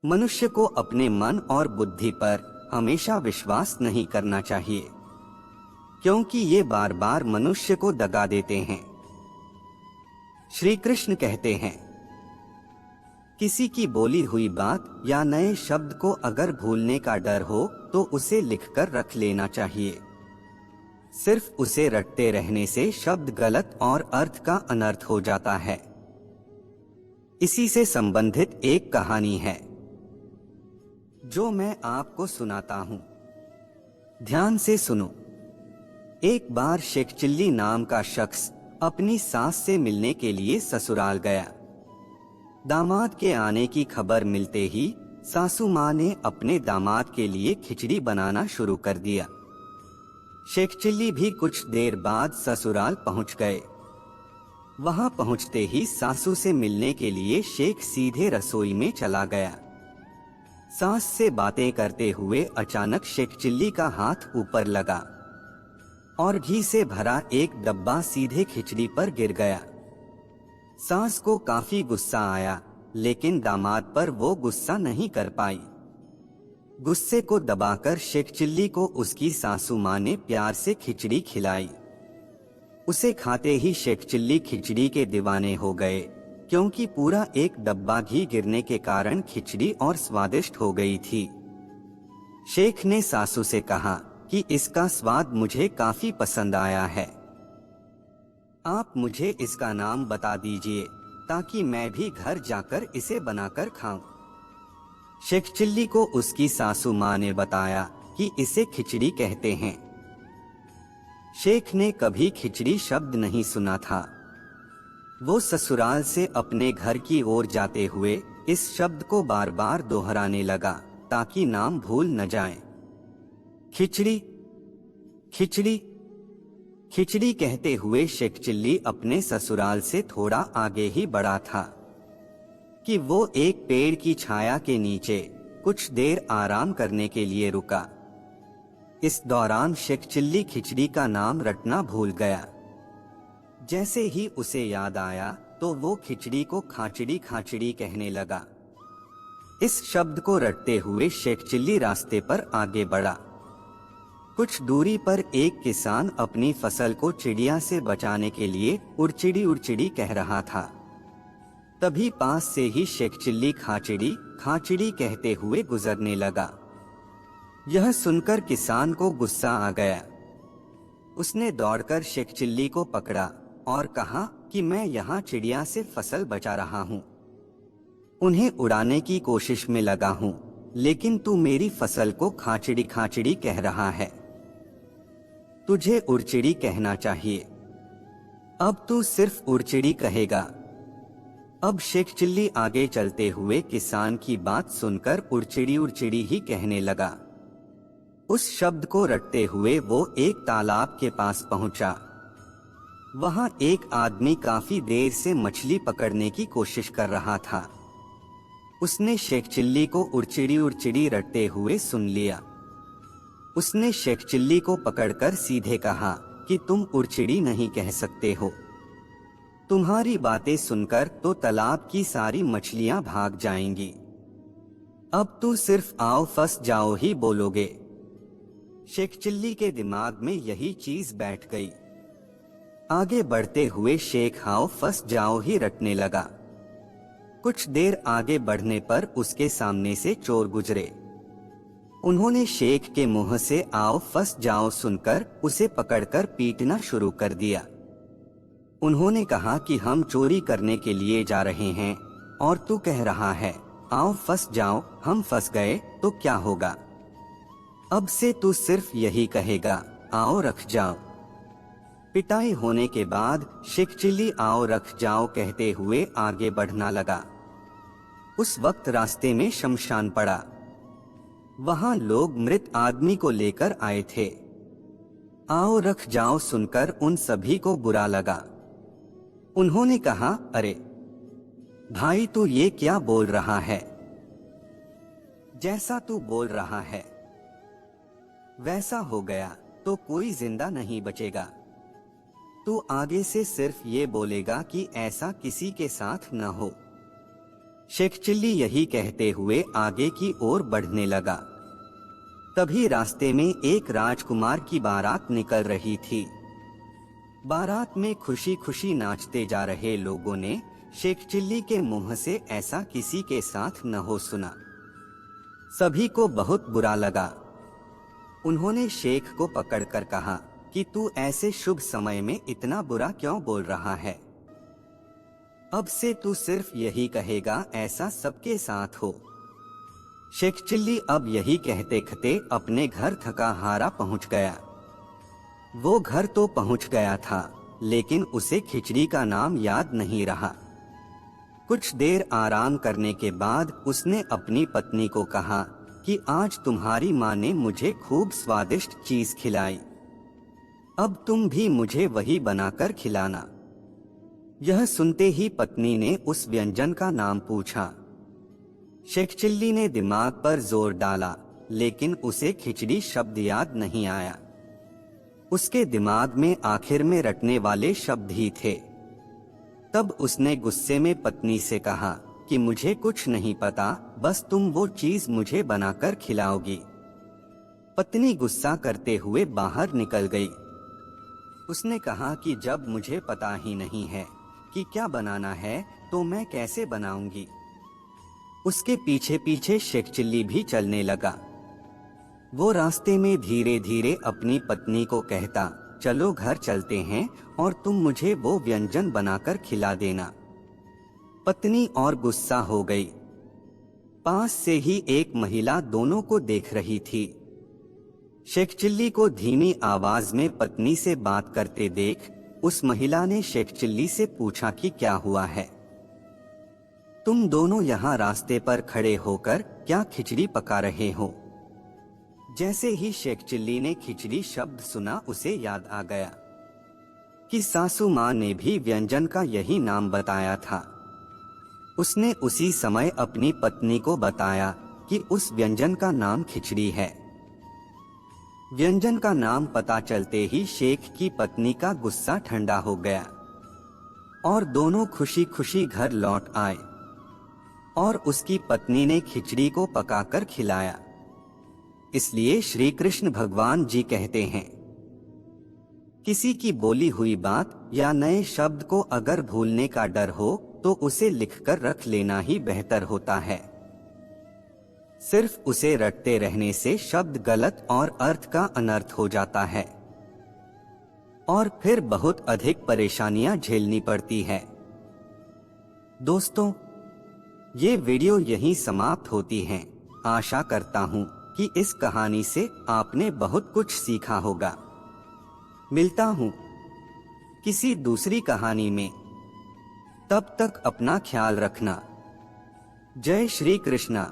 मनुष्य को अपने मन और बुद्धि पर हमेशा विश्वास नहीं करना चाहिए, क्योंकि ये बार बार मनुष्य को दगा देते हैं। श्री कृष्ण कहते हैं, किसी की बोली हुई बात या नए शब्द को अगर भूलने का डर हो तो उसे लिखकर रख लेना चाहिए। सिर्फ उसे रटते रहने से शब्द गलत और अर्थ का अनर्थ हो जाता है। इसी से संबंधित एक कहानी है जो मैं आपको सुनाता हूं। ध्यान से सुनो। एक बार शेख चिल्ली नाम का शख्स अपनी सास से मिलने के लिए ससुराल गया। दामाद के आने की खबर मिलते ही सासू माँ ने अपने दामाद के लिए खिचड़ी बनाना शुरू कर दिया। शेख चिल्ली भी कुछ देर बाद ससुराल पहुंच गए। वहां पहुंचते ही सासू से मिलने के लिए शेख सीधे रसोई में चला गया। सास से बातें करते हुए अचानक शेख चिल्ली का हाथ ऊपर लगा और घी से भरा एक डब्बा सीधे खिचड़ी पर गिर गया। सास को काफी गुस्सा आया, लेकिन दामाद पर वो गुस्सा नहीं कर पाई। गुस्से को दबाकर शेख चिल्ली को उसकी सासू माँ ने प्यार से खिचड़ी खिलाई। उसे खाते ही शेख चिल्ली खिचड़ी के दीवाने हो गए, क्योंकि पूरा एक डब्बा घी गिरने के कारण खिचड़ी और स्वादिष्ट हो गई थी। शेख ने सासू से कहा कि इसका स्वाद मुझे काफी पसंद आया है। आप मुझे इसका नाम बता दीजिए ताकि मैं भी घर जाकर इसे बनाकर खाऊं। शेख चिल्ली को उसकी सासू माँ ने बताया कि इसे खिचड़ी कहते हैं। शेख ने कभी खिचड़ी शब्द नहीं सुना था। वो ससुराल से अपने घर की ओर जाते हुए इस शब्द को बार बार दोहराने लगा ताकि नाम भूल न जाए। खिचड़ी खिचड़ी खिचड़ी कहते हुए शेख चिल्ली अपने ससुराल से थोड़ा आगे ही बढ़ा था कि वो एक पेड़ की छाया के नीचे कुछ देर आराम करने के लिए रुका। इस दौरान शेख चिल्ली खिचड़ी का नाम रटना भूल गया। जैसे ही उसे याद आया तो वो खिचड़ी को खाचड़ी खाचड़ी कहने लगा। इस शब्द को रटते हुए शेख चिल्ली रास्ते पर आगे बढ़ा। कुछ दूरी पर एक किसान अपनी फसल को चिड़िया से बचाने के लिए उड़चिड़ी उड़चिड़ी कह रहा था। तभी पास से ही शेख चिल्ली खाचिड़ी खाचिड़ी कहते हुए गुजरने लगा। यह सुनकर किसान को गुस्सा आ गया। उसने दौड़कर शेख चिल्ली को पकड़ा और कहा कि मैं यहाँ चिड़िया से फसल बचा रहा हूँ, उन्हें उड़ाने की कोशिश में लगा हूँ, लेकिन तू मेरी फसल को खाचिड़ी खाचिड़ी कह रहा है। तुझे उड़चिड़ी कहना चाहिए। अब तू सिर्फ उड़चिड़ी कहेगा। अब शेख चिल्ली आगे चलते हुए किसान की बात सुनकर उड़चिड़ी उड़चिड़ी ही कहने लगा। उस शब्द को रटते हुए वो एक तालाब के पास पहुंचा। वहां एक आदमी काफी देर से मछली पकड़ने की कोशिश कर रहा था। उसने शेख चिल्ली को उड़चिड़ी उड़चिड़ी रटते हुए सुन लिया। उसने शेख चिल्ली को पकड़कर सीधे कहा कि तुम उड़चिड़ी नहीं कह सकते हो। तुम्हारी बातें सुनकर तो तालाब की सारी मछलियां भाग जाएंगी। अब तू सिर्फ आओ फंस जाओ ही बोलोगे। शेख चिल्ली के दिमाग में यही चीज बैठ गई। आगे बढ़ते हुए शेख आओ फंस जाओ ही रटने लगा। कुछ देर आगे बढ़ने पर उसके सामने से चोर गुजरे। उन्होंने शेख के मुंह से आओ फंस जाओ सुनकर उसे पकड़कर पीटना शुरू कर दिया। उन्होंने कहा कि हम चोरी करने के लिए जा रहे हैं और तू कह रहा है आओ फंस जाओ, हम फंस गए तो क्या होगा? अब से तू सिर्फ यही कहेगा आओ रख जाओ। पिटाई होने के बाद शेख चिल्ली आओ रख जाओ कहते हुए आगे बढ़ना लगा। उस वक्त रास्ते में शमशान पड़ा। वहां लोग मृत आदमी को लेकर आए थे। आओ रख जाओ सुनकर उन सभी को बुरा लगा। उन्होंने कहा, अरे भाई तू ये क्या बोल रहा है? जैसा तू बोल रहा है वैसा हो गया तो कोई जिंदा नहीं बचेगा। तू आगे से सिर्फ ये बोलेगा कि ऐसा किसी के साथ न हो। शेख चिल्ली यही कहते हुए आगे की ओर बढ़ने लगा। तभी रास्ते में एक राजकुमार की बारात निकल रही थी। बारात में खुशी खुशी नाचते जा रहे लोगों ने शेख चिल्ली के मुंह से ऐसा किसी के साथ न हो सुना। सभी को बहुत बुरा लगा। उन्होंने शेख को पकड़कर कहा कि तू ऐसे शुभ समय में इतना बुरा क्यों बोल रहा है? अब से तू सिर्फ यही कहेगा ऐसा सबके साथ हो। शेख चिल्ली अब यही कहते कहते अपने घर थका हारा पहुंच गया। वो घर तो पहुंच गया था, लेकिन उसे खिचड़ी का नाम याद नहीं रहा। कुछ देर आराम करने के बाद उसने अपनी पत्नी को कहा कि आज तुम्हारी माँ ने मुझे खूब स्वादिष्ट चीज खिलाई, अब तुम भी मुझे वही बनाकर खिलाना। यह सुनते ही पत्नी ने उस व्यंजन का नाम पूछा। शेख चिल्ली ने दिमाग पर जोर डाला, लेकिन उसे खिचड़ी शब्द याद नहीं आया। उसके दिमाग में आखिर में रटने वाले शब्द ही थे। तब उसने गुस्से में पत्नी से कहा कि मुझे कुछ नहीं पता, बस तुम वो चीज मुझे बनाकर खिलाओगी। पत्नी गुस्सा करते हुए बाहर निकल गई। उसने कहा कि जब मुझे पता ही नहीं है कि क्या बनाना है तो मैं कैसे बनाऊंगी। उसके पीछे पीछे शेख चिल्ली भी चलने लगा। वो रास्ते में धीरे धीरे अपनी पत्नी को कहता, चलो घर चलते हैं और तुम मुझे वो व्यंजन बनाकर खिला देना। पत्नी और गुस्सा हो गई। पास से ही एक महिला दोनों को देख रही थी। शेख चिल्ली को धीमी आवाज में पत्नी से बात करते देख उस महिला ने शेख चिल्ली से पूछा कि क्या हुआ है? तुम दोनों यहाँ रास्ते पर खड़े होकर क्या खिचड़ी पका रहे हो? जैसे ही शेख चिल्ली ने खिचड़ी शब्द सुना उसे याद आ गया कि सासू माँ ने भी व्यंजन का यही नाम बताया था। उसने उसी समय अपनी पत्नी को बताया कि उस व्यंजन का नाम खिचड़ी है। व्यंजन का नाम पता चलते ही शेख की पत्नी का गुस्सा ठंडा हो गया और दोनों खुशी खुशी घर लौट आए और उसकी पत्नी ने खिचड़ी को पकाकर खिलाया। इसलिए श्री कृष्ण भगवान जी कहते हैं, किसी की बोली हुई बात या नए शब्द को अगर भूलने का डर हो तो उसे लिखकर रख लेना ही बेहतर होता है। सिर्फ उसे रटते रहने से शब्द गलत और अर्थ का अनर्थ हो जाता है और फिर बहुत अधिक परेशानियां झेलनी पड़ती है। दोस्तों, ये वीडियो यहीं समाप्त होती है। आशा करता हूँ कि इस कहानी से आपने बहुत कुछ सीखा होगा। मिलता हूँ किसी दूसरी कहानी में। तब तक अपना ख्याल रखना। जय श्री कृष्णा।